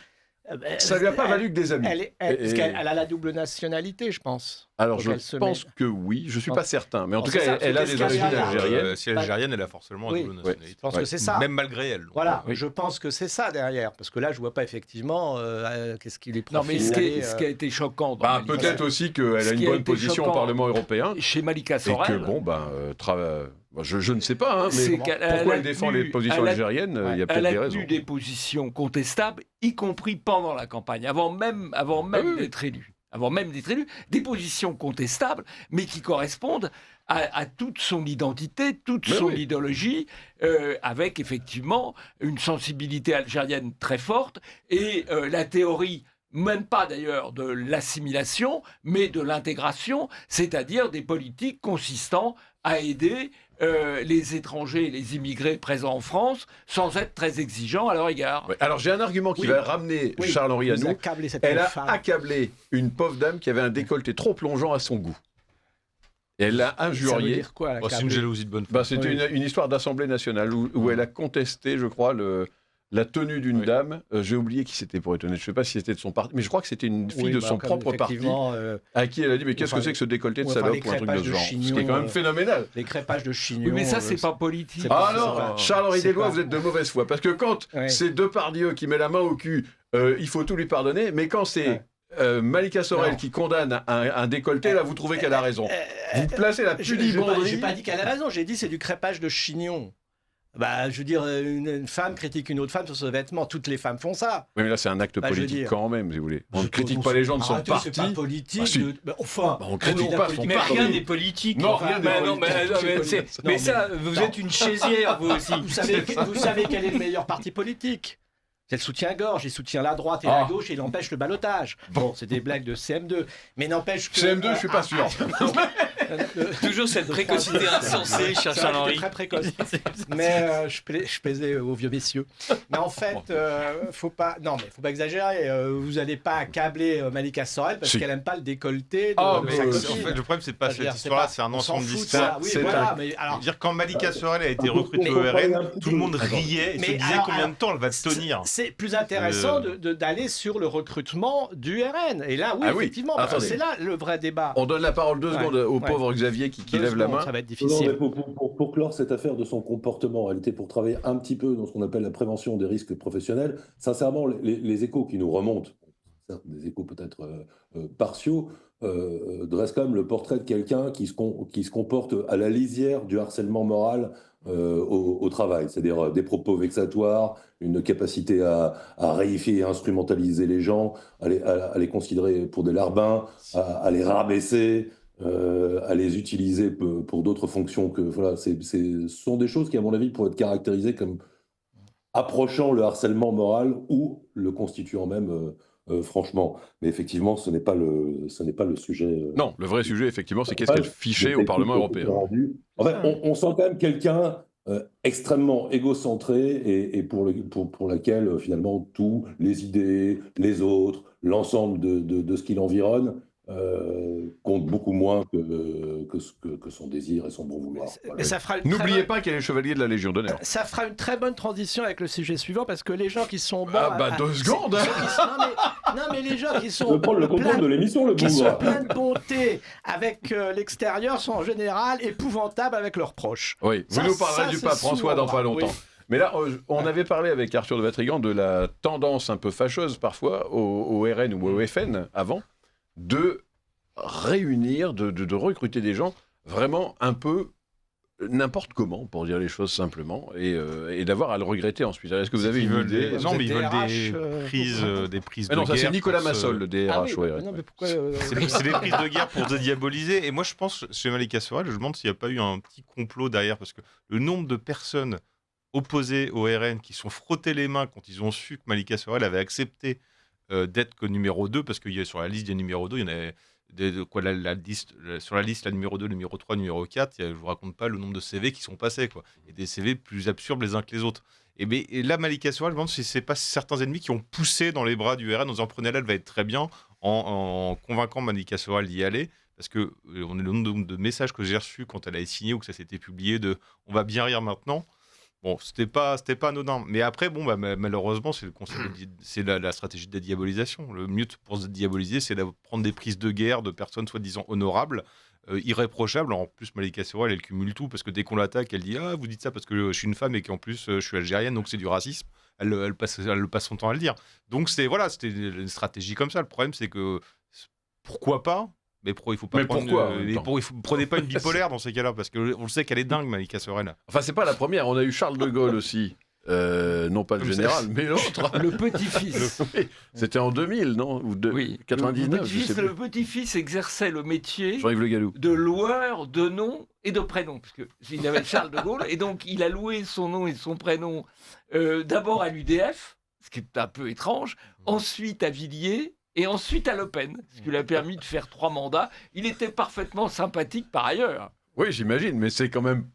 [SPEAKER 1] Ça lui a pas valu que des amis.
[SPEAKER 5] Parce
[SPEAKER 1] Et-
[SPEAKER 5] qu'elle a la double nationalité, je pense.
[SPEAKER 1] Alors,
[SPEAKER 5] Donc
[SPEAKER 1] je
[SPEAKER 5] elle se
[SPEAKER 1] pense
[SPEAKER 5] met-
[SPEAKER 1] que oui, je suis
[SPEAKER 5] Non.
[SPEAKER 1] pas certain. Mais en
[SPEAKER 5] Non,
[SPEAKER 1] tout
[SPEAKER 5] c'est
[SPEAKER 1] cas,
[SPEAKER 5] ça, parce
[SPEAKER 1] elle
[SPEAKER 5] que
[SPEAKER 1] a
[SPEAKER 5] qu'est-ce
[SPEAKER 1] des
[SPEAKER 5] qu'elle
[SPEAKER 1] origines
[SPEAKER 5] a derrière
[SPEAKER 1] algériennes.
[SPEAKER 3] Si elle est algérienne, elle a forcément
[SPEAKER 5] Oui.
[SPEAKER 3] une double nationalité.
[SPEAKER 5] Je pense que c'est ça.
[SPEAKER 3] Même malgré elle.
[SPEAKER 5] Voilà,
[SPEAKER 1] Oui.
[SPEAKER 5] je pense que c'est ça derrière. Parce que là, je vois pas effectivement qu'est-ce qu'il est
[SPEAKER 8] Non, mais ce
[SPEAKER 5] profilé,
[SPEAKER 8] qui a été choquant dans
[SPEAKER 1] Bah,
[SPEAKER 8] Malika
[SPEAKER 1] peut-être aussi qu'elle
[SPEAKER 8] Ce
[SPEAKER 1] a une
[SPEAKER 8] qui a
[SPEAKER 1] bonne
[SPEAKER 8] été
[SPEAKER 1] position au
[SPEAKER 8] choquant
[SPEAKER 1] Parlement européen.
[SPEAKER 8] chez Malika
[SPEAKER 1] Et que,
[SPEAKER 8] Sorel,
[SPEAKER 1] bon, je ne sais pas, hein,
[SPEAKER 8] c'est
[SPEAKER 1] mais
[SPEAKER 8] qu'elle
[SPEAKER 1] pourquoi
[SPEAKER 8] a
[SPEAKER 1] elle défend
[SPEAKER 8] tenu-
[SPEAKER 1] les positions
[SPEAKER 8] elle a-
[SPEAKER 1] algériennes Il y a
[SPEAKER 8] elle
[SPEAKER 1] peut-être des
[SPEAKER 8] a
[SPEAKER 1] raisons.
[SPEAKER 8] tenu des positions contestables, y compris pendant la campagne, avant même
[SPEAKER 1] oui.
[SPEAKER 8] d'être élu. Avant même d'être élu, des positions contestables, mais qui correspondent à toute son identité, toute
[SPEAKER 1] Mais
[SPEAKER 8] son
[SPEAKER 1] oui.
[SPEAKER 8] idéologie, avec effectivement une sensibilité algérienne très forte et la théorie, même pas d'ailleurs de l'assimilation, mais de l'intégration, c'est-à-dire des politiques consistant à aider les étrangers, les immigrés présents en France, sans être très exigeants à leur égard.
[SPEAKER 1] Ouais, alors j'ai un argument qui
[SPEAKER 5] Oui.
[SPEAKER 1] va ramener
[SPEAKER 5] Oui,
[SPEAKER 1] Charles-Henri à
[SPEAKER 5] vous
[SPEAKER 1] nous.
[SPEAKER 5] accablez cette
[SPEAKER 1] Elle
[SPEAKER 5] pauvre
[SPEAKER 1] a
[SPEAKER 5] femme.
[SPEAKER 1] accablé une pauvre dame qui avait un décolleté trop plongeant à son goût. Et elle l'a
[SPEAKER 5] Ça veut
[SPEAKER 1] injurié.
[SPEAKER 5] dire quoi,
[SPEAKER 3] Oh, c'est une
[SPEAKER 5] accabler
[SPEAKER 3] jalousie de bonne foi.
[SPEAKER 1] Bah, c'était
[SPEAKER 5] Oui.
[SPEAKER 1] une histoire d'Assemblée nationale où elle a contesté, je crois, la tenue d'une
[SPEAKER 3] Oui.
[SPEAKER 1] dame. J'ai oublié qui c'était pour être honnête. Je ne sais pas si c'était de son parti, mais je crois que c'était une fille
[SPEAKER 5] Oui,
[SPEAKER 1] de
[SPEAKER 5] bah,
[SPEAKER 1] son
[SPEAKER 5] comme
[SPEAKER 1] propre parti
[SPEAKER 5] effectivement,
[SPEAKER 1] à qui elle a dit mais qu'est-ce
[SPEAKER 5] enfin,
[SPEAKER 1] que c'est que ce décolleté de
[SPEAKER 5] enfin,
[SPEAKER 1] salope
[SPEAKER 5] les
[SPEAKER 1] ou un truc de
[SPEAKER 5] crêpages
[SPEAKER 1] ce
[SPEAKER 5] de
[SPEAKER 1] genre. Ce qui est
[SPEAKER 5] chignon,
[SPEAKER 1] quand même phénoménal.
[SPEAKER 5] les crêpages de chignon.
[SPEAKER 8] Oui, mais ça, c'est pas politique.
[SPEAKER 5] c'est
[SPEAKER 1] Ah
[SPEAKER 5] pas-
[SPEAKER 1] non,
[SPEAKER 5] c'est pas-
[SPEAKER 1] Charles-Henri
[SPEAKER 5] c'est
[SPEAKER 1] Deslois,
[SPEAKER 5] pas-
[SPEAKER 1] vous êtes de mauvaise foi. Parce que quand
[SPEAKER 5] Ouais.
[SPEAKER 1] c'est Depardieu qui met la main au cul, il faut tout lui pardonner. Mais quand c'est
[SPEAKER 5] Ouais.
[SPEAKER 1] Malika Sorel
[SPEAKER 5] Non.
[SPEAKER 1] qui condamne un décolleté, là, vous trouvez qu'elle a raison. Vous placez la pudibonderie.
[SPEAKER 5] J'ai pas dit qu'elle a raison, j'ai dit c'est du crêpage de chignon. Bah, je veux dire, une femme critique une autre femme sur ce vêtement. Toutes les femmes font ça.
[SPEAKER 1] Oui, mais là, c'est un acte
[SPEAKER 5] Bah, je veux
[SPEAKER 1] politique
[SPEAKER 5] dire.
[SPEAKER 1] quand même, si vous voulez. On ne
[SPEAKER 5] Je-
[SPEAKER 1] critique pas les gens de son
[SPEAKER 5] Arrêtez,
[SPEAKER 1] parti.
[SPEAKER 5] C'est pas politique.
[SPEAKER 1] Ah, si.
[SPEAKER 5] Enfin,
[SPEAKER 1] Bah, on critique
[SPEAKER 5] la
[SPEAKER 1] pas
[SPEAKER 5] politique.
[SPEAKER 1] son
[SPEAKER 6] Mais
[SPEAKER 1] parti.
[SPEAKER 6] rien n'est politique.
[SPEAKER 1] Non, rien n'est
[SPEAKER 6] Bah non,
[SPEAKER 1] politique.
[SPEAKER 6] mais ça, vous êtes une chaisière, vous aussi.
[SPEAKER 5] Vous savez quel est le meilleur parti politique? C'est le soutien-gorge, il soutient la droite et la gauche et il empêche le ballottage. Bon, c'est des blagues de CM2. Mais n'empêche que...
[SPEAKER 1] CM2, je suis pas sûr.
[SPEAKER 9] Toujours cette précocité insensée, cher Charles-Henri.
[SPEAKER 5] Très précoce. Mais je plaisais aux vieux messieurs. Mais en fait, faut pas exagérer. Vous n'allez pas accabler Malika Sorel parce qu'elle n'aime pas le décolleté de
[SPEAKER 3] mais
[SPEAKER 5] sa
[SPEAKER 3] en
[SPEAKER 5] copine.
[SPEAKER 3] fait, le problème, c'est pas cette histoire-là, c'est un ensemble d'histoires.
[SPEAKER 5] Oui, voilà, mais alors...
[SPEAKER 3] Dire quand Malika Sorel a été recrutée au RN, tout le monde riait et se disait combien de temps elle va tenir.
[SPEAKER 5] C'est plus intéressant d'aller sur le recrutement du RN. Et là, effectivement, c'est là le vrai débat.
[SPEAKER 1] On donne la parole 2 secondes au pauvre Xavier qui lève la main.
[SPEAKER 5] Ça va être
[SPEAKER 7] Non,
[SPEAKER 5] difficile.
[SPEAKER 7] mais pour clore cette affaire de son comportement, elle était pour travailler un petit peu dans ce qu'on appelle la prévention des risques professionnels. Sincèrement, les échos qui nous remontent, certes des échos peut-être partiaux, dressent quand même le portrait de quelqu'un qui se comporte à la lisière du harcèlement moral au travail, c'est-à-dire des propos vexatoires, une capacité à réifier et instrumentaliser les gens, à les considérer pour des larbins, à les rabaisser, à les utiliser pour d'autres fonctions que voilà, ce sont des choses qui, à mon avis, pourraient être caractérisées comme approchant le harcèlement moral ou le constituant même. Franchement, mais effectivement, ce n'est pas le sujet.
[SPEAKER 1] Non, le vrai sujet, effectivement, c'est qu'est-ce qu'elle fichait au Parlement européen.
[SPEAKER 7] En fait, on sent quand même quelqu'un extrêmement égocentré et pour laquelle, finalement, tous les idées, les autres, l'ensemble de ce qui l'environne compte beaucoup moins que son désir et son bon vouloir.
[SPEAKER 5] Mais ça fera
[SPEAKER 1] N'oubliez pas qu'elle est chevalier de la Légion d'honneur.
[SPEAKER 5] Ça fera une très bonne transition avec le sujet suivant parce que les gens qui sont bons.
[SPEAKER 1] Ah 2 secondes.
[SPEAKER 5] Non mais les gens qui sont
[SPEAKER 7] le contrôle de l'émission, le
[SPEAKER 5] qui sont
[SPEAKER 7] bougre.
[SPEAKER 5] pleins de bonté avec l'extérieur sont en général épouvantables avec leurs proches.
[SPEAKER 1] Oui, vous nous parlerez du pape François dans pas longtemps. Oui. Mais là, on avait parlé avec Arthur de Vatrigan de la tendance un peu fâcheuse parfois au RN ou au FN avant de réunir, de recruter des gens vraiment un peu n'importe comment, pour dire les choses simplement, et d'avoir à le regretter ensuite. Est-ce que vous avez une idée?
[SPEAKER 3] Non, mais ils veulent des prises de guerre.
[SPEAKER 1] Non, ça c'est Nicolas Massol, le DRH.
[SPEAKER 5] Non, mais pourquoi
[SPEAKER 3] C'est des prises de guerre pour dédiaboliser. Et moi, je pense, chez Malika Sorel, je me demande s'il n'y a pas eu un petit complot derrière, parce que le nombre de personnes opposées au RN qui sont frottées les mains quand ils ont su que Malika Sorel avait accepté d'être que numéro 2, parce que sur la liste des numéros 2, il y en avait sur la liste, la numéro 2, numéro 3, numéro 4, je ne vous raconte pas le nombre de CV qui sont passés, quoi. Et des CV plus absurdes les uns que les autres. Et là, Malika Sorel, je me demande si ce n'est pas certains ennemis qui ont poussé dans les bras du RN en disant prenez-la, elle va être très bien, en convainquant Malika Sorel d'y aller. Parce que on est le nombre de messages que j'ai reçus quand elle a signé ou que ça s'était publié de on va bien rire maintenant. Bon, c'était pas anodin. Mais après, malheureusement, c'est la stratégie de la diabolisation. Le mieux pour se diaboliser, c'est de prendre des prises de guerre de personnes soi-disant honorables, irréprochables. En plus, Malika Sorel, elle cumule tout, parce que dès qu'on l'attaque, elle dit « Ah, vous dites ça parce que je suis une femme et qu'en plus, je suis algérienne, donc c'est du racisme. » Elle passe son temps à le dire. Donc, c'était une stratégie comme ça. Le problème, c'est que pourquoi pas? Mais il faut pas prenez pas une bipolaire dans ces cas-là, parce qu'on le sait qu'elle est dingue, Malika Sorel.
[SPEAKER 1] Enfin, c'est pas la première. On a eu Charles de Gaulle aussi. Non pas le général, mais l'autre.
[SPEAKER 8] Le petit-fils.
[SPEAKER 1] Oui, c'était en 2000, non? Ou
[SPEAKER 8] oui.
[SPEAKER 1] 99,
[SPEAKER 8] le petit-fils exerçait le métier
[SPEAKER 1] Jean-Yves Le Gallou.
[SPEAKER 8] De loueur de nom et de prénom. Parce qu'il avait Charles de Gaulle, et donc il a loué son nom et son prénom d'abord à l'UDF, ce qui est un peu étrange, ensuite à Villiers, et ensuite à Le Pen, ce qui lui a permis de faire 3 mandats. Il était parfaitement sympathique par ailleurs.
[SPEAKER 1] Oui, j'imagine, mais c'est quand même...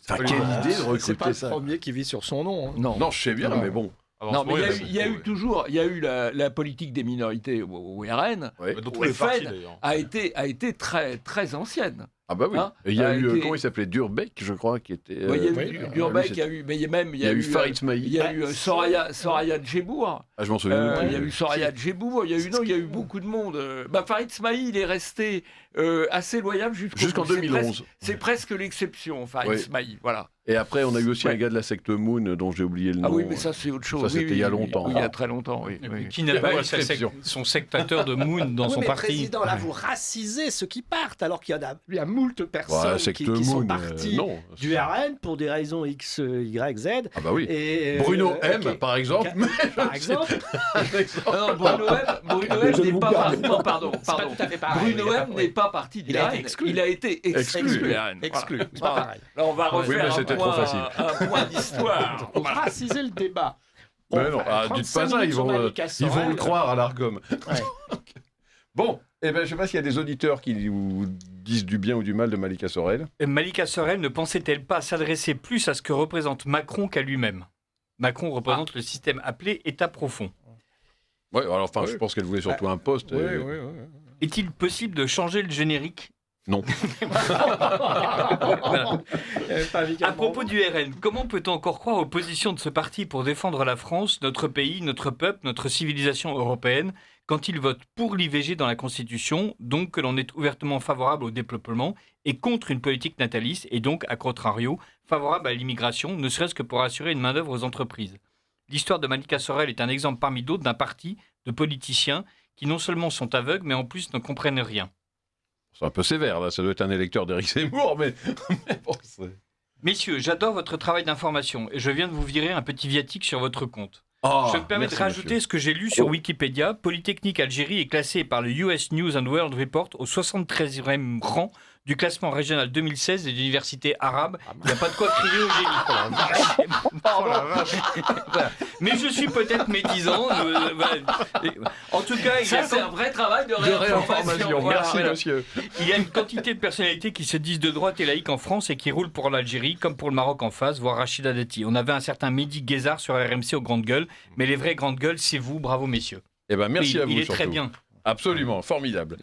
[SPEAKER 1] Quelle idée de recruter ça.
[SPEAKER 5] C'est pas le premier qui vit sur son nom. Hein.
[SPEAKER 1] Non, je sais bien, mais bon.
[SPEAKER 8] Non, mais il y a eu la politique des minorités au RN,
[SPEAKER 3] dans tous les partis, d'ailleurs.
[SPEAKER 8] a été très, très ancienne.
[SPEAKER 1] Ah bah oui. Et il y a eu, comment il s'appelait, Durbeck, je crois, qui était...
[SPEAKER 8] Il y a eu Durbeck, il y a eu
[SPEAKER 1] Farid Smaï.
[SPEAKER 8] Il y a eu Soraya Djebour.
[SPEAKER 1] Ah, je m'en souviens.
[SPEAKER 8] Il y a eu Soraya Djebour, il y a eu beaucoup de monde. Farid Smaï, il est resté assez loyal
[SPEAKER 1] jusqu'en 2011.
[SPEAKER 8] C'est presque l'exception, Farid Smaï, voilà.
[SPEAKER 1] Et après, on a eu aussi un gars de la secte Moon, dont j'ai oublié le nom.
[SPEAKER 8] Ah oui, mais ça, c'est autre chose.
[SPEAKER 1] Ça, c'était il y a longtemps.
[SPEAKER 8] Oui, il y a très longtemps, oui.
[SPEAKER 6] Qui n'a pas son sectateur de Moon dans son parti.
[SPEAKER 5] Président, là, vous racisez ceux qui partent, alors qu'il y a moult personnes qui sont parties du RN pour des raisons X, Y, Z.
[SPEAKER 1] Ah bah oui. Et, Bruno M, par exemple.
[SPEAKER 5] Par exemple.
[SPEAKER 8] Non, Bruno M n'est pas parti. Non, pardon. Bruno M n'est pas parti du RN. Il a été exclu du RN.
[SPEAKER 5] Exclu. C'est pas pareil.
[SPEAKER 8] Là, on va refaire un point d'histoire.
[SPEAKER 5] Pour préciser le débat.
[SPEAKER 1] Mais non, dites pas
[SPEAKER 5] 35
[SPEAKER 1] ça,
[SPEAKER 5] minutes
[SPEAKER 1] ils
[SPEAKER 5] sur
[SPEAKER 1] vont
[SPEAKER 5] Malika Sorel.
[SPEAKER 1] le croire à l'Argom.
[SPEAKER 5] Ouais.
[SPEAKER 1] Bon, je ne sais pas s'il y a des auditeurs qui vous disent du bien ou du mal de Malika Sorel.
[SPEAKER 6] Malika Sorel ne pensait-elle pas s'adresser plus à ce que représente Macron qu'à lui-même? Macron représente le système appelé État profond.
[SPEAKER 1] Ouais, alors enfin, je pense qu'elle voulait surtout un poste.
[SPEAKER 6] Est-il possible de changer le générique?
[SPEAKER 1] Non.
[SPEAKER 6] Voilà. À propos du RN, comment peut-on encore croire aux positions de ce parti pour défendre la France, notre pays, notre peuple, notre civilisation européenne, quand il vote pour l'IVG dans la Constitution, donc que l'on est ouvertement favorable au développement et contre une politique nataliste, et donc, à contrario, favorable à l'immigration, ne serait-ce que pour assurer une main-d'œuvre aux entreprises? L'histoire de Malika Sorel est un exemple parmi d'autres d'un parti de politiciens qui non seulement sont aveugles, mais en plus ne comprennent rien.
[SPEAKER 1] C'est un peu sévère, là. Ça doit être un électeur d'Éric Zemmour, mais bon,
[SPEAKER 6] Messieurs, j'adore votre travail d'information et je viens de vous virer un petit viatique sur votre compte.
[SPEAKER 1] Oh,
[SPEAKER 6] Je me permets de rajouter ce que j'ai lu sur Wikipédia. Polytechnique Algérie est classée par le US News and World Report au 73e rang du classement régional 2016 des universités arabes. Il n'y a pas de quoi crier au génie. Voilà. Mais je suis peut-être médisant. En tout cas,
[SPEAKER 9] C'est un vrai travail de réinformation.
[SPEAKER 1] Merci,
[SPEAKER 6] Voilà.
[SPEAKER 1] monsieur.
[SPEAKER 6] Il y a une quantité de personnalités qui se disent de droite et laïques en France et qui roulent pour l'Algérie, comme pour le Maroc en face, voire Rachida Dati. On avait un certain Mehdi Guézard sur RMC aux grandes gueules, mais les vraies grandes gueules, c'est vous. Bravo, messieurs.
[SPEAKER 1] Merci à vous.
[SPEAKER 6] Il est
[SPEAKER 1] surtout.
[SPEAKER 6] très bien.
[SPEAKER 1] Absolument, formidable.